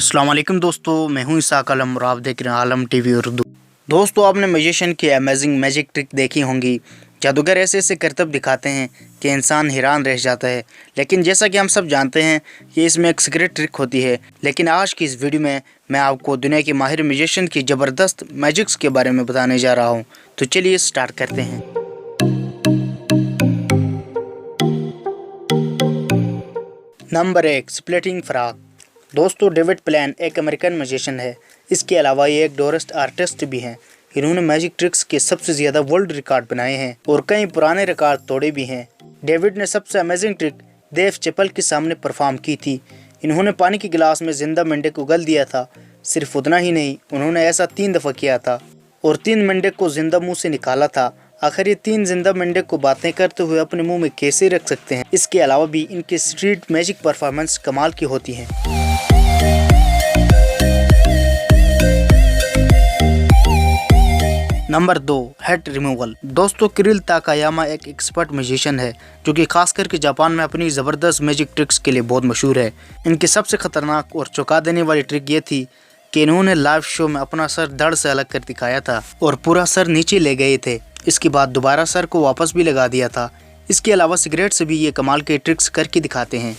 अस्सलाम वालेकुम दोस्तों, मैं हूं इसाक आलम और आप देख रहे हैं आलम टीवी उर्दू। दोस्तों, आपने मैजिशियन की अमेजिंग मैजिक ट्रिक देखी होंगी। जादूगर ऐसे ऐसे करतब दिखाते हैं कि इंसान हैरान रह जाता है। लेकिन जैसा कि हम सब जानते हैं कि इसमें एक सीक्रेट ट्रिक होती है। लेकिन आज की इस वीडियो में मैं आपको दुनिया के माहिर मैजिशियन की ज़बरदस्त मैजिक्स के बारे में बताने जा रहा हूँ। तो चलिए स्टार्ट करते हैं। Number 1, splitting frog. दोस्तों, डेविड प्लेन एक अमेरिकन मैजिशियन है। इसके अलावा ये एक डोरेस्ट आर्टिस्ट भी हैं। इन्होंने मैजिक ट्रिक्स के सबसे ज़्यादा वर्ल्ड रिकॉर्ड बनाए हैं और कई पुराने रिकॉर्ड तोड़े भी हैं। डेविड ने सबसे अमेजिंग ट्रिक देव चैपल के सामने परफॉर्म की थी। इन्होंने पानी के गिलास में जिंदा मेंढक को उगल दिया था। सिर्फ उतना ही नहीं, उन्होंने ऐसा 3 दफ़ा किया था और 3 मेंढक को जिंदा मुँह से निकाला था। आखिर ये 3 जिंदा मेंढक को बातें करते हुए अपने मुंह में कैसे रख सकते हैं। इसके अलावा भी इनकी स्ट्रीट मैजिक परफॉर्मेंस कमाल की होती है। Number 2, head removal. दोस्तों, किरिल ताकायामा एक एक्सपर्ट मैजिशियन है जो कि खास करके जापान में अपनी ज़बरदस्त मैजिक ट्रिक्स के लिए बहुत मशहूर है। इनकी सबसे खतरनाक और चौंका देने वाली ट्रिक ये थी कि इन्होंने लाइव शो में अपना सर धड़ से अलग कर दिखाया था और पूरा सर नीचे ले गए थे। इसके बाद दोबारा सर को वापस भी लगा दिया था। इसके अलावा सिगरेट से भी ये कमाल के ट्रिक्स करके दिखाते हैं।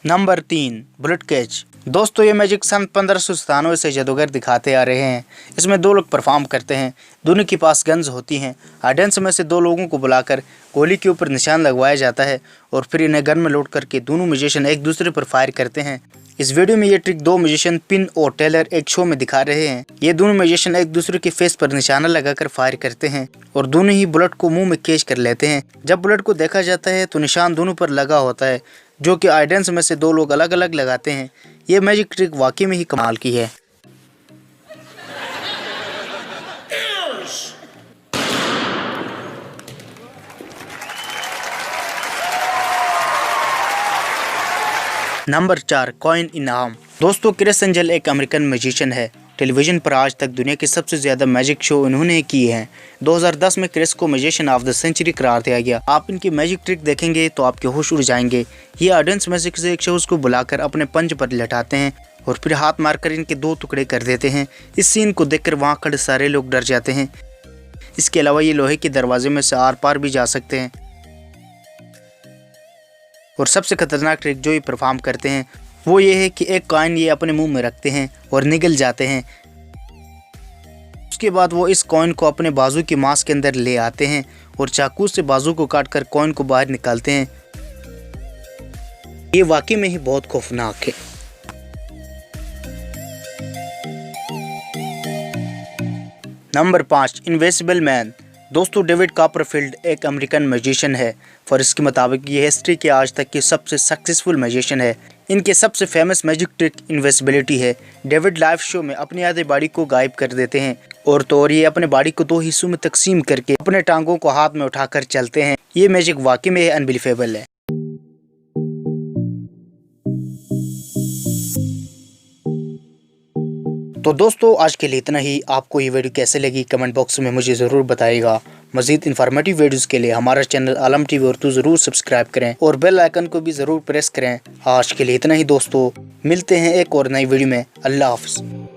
Number 3, bullet catch. दोस्तों, ये मैजिक सन 1597 से जादूगर दिखाते आ रहे हैं। इसमें 2 लोग परफॉर्म करते हैं। दोनों के पास गन्स होती हैं। ऑडियंस में से 2 लोगों को बुलाकर गोली के ऊपर निशान लगवाया जाता है और फिर इन्हें गन में लोड करके दोनों म्यूजिशियन एक दूसरे पर फायर करते हैं। इस वीडियो में ये ट्रिक 2 म्यूजिशियन पिन और टेलर एक शो में दिखा रहे हैं। ये दोनों म्यूजिशियन एक दूसरे के फेस पर निशाना लगाकर फायर करते हैं और दोनों ही बुलेट को मुंह में कैच कर लेते हैं। जब बुलेट को देखा जाता है तो निशान दोनों पर लगा होता है, जो कि ऑडियंस में से 2 लोग अलग अलग लगाते हैं। ये मैजिक ट्रिक वाकई में ही कमाल की है। नंबर 4, कॉइन इनाम। दोस्तों, क्रिस एंजल एक अमेरिकन मैजिशियन है। टेलीविज़न पर आज तक दुनिया के सबसे ज़्यादा मैजिक शो इन्होंने किए हैं। 2010 में क्रिस को मैजिशियन ऑफ द सेंचुरी करार दिया गया। आप इनकी मैजिक ट्रिक देखेंगे तो आपके होश उड़ जाएंगे। ये ऑडियंस में से किसी एक शख्स को बुलाकर अपने पंच पर लटाते हैं और फिर हाथ मारकर इनके 2 टुकड़े कर देते हैं। इस सीन को देखकर वहाँ खड़े सारे लोग डर जाते हैं। इसके अलावा ये लोहे के दरवाजे में से आर पार भी जा सकते हैं। और सबसे खतरनाक ट्रिक जो ये परफॉर्म करते हैं वो ये है कि एक कॉइन ये अपने मुंह में रखते हैं और निगल जाते हैं। उसके बाद वो इस कॉइन को अपने बाजू की मांस के अंदर ले आते हैं और चाकू से बाजू को काटकर कॉइन को बाहर निकालते हैं। ये वाकई में ही बहुत खौफनाक है। Number 5, invisible man. दोस्तों, डेविड कॉपरफील्ड एक अमेरिकन मैजिशियन है और इसके मुताबिक ये हिस्ट्री के आज तक के सबसे सक्सेसफुल मैजिशियन है। इनके सबसे फेमस मैजिक ट्रिक इनविजिबिलिटी है। डेविड लाइव शो में अपनी आधे बॉडी को गायब कर देते हैं और ये अपने बॉडी को 2 हिस्सों में तकसीम करके अपने टांगों को हाथ में उठाकर चलते हैं। ये मैजिक वाकई में अनबिलीवेबल है। तो दोस्तों, आज के लिए इतना ही। आपको ये वीडियो कैसे लगी कमेंट बॉक्स में मुझे ज़रूर बताइएगा। मज़ीद इन्फॉर्मेटिव वीडियोज़ के लिए हमारा चैनल आलम टीवी उर्दू ज़रूर सब्सक्राइब करें और बेल आइकन को भी ज़रूर प्रेस करें। आज के लिए इतना ही दोस्तों, मिलते हैं एक और नई वीडियो में। अल्लाह हाफ़िज़।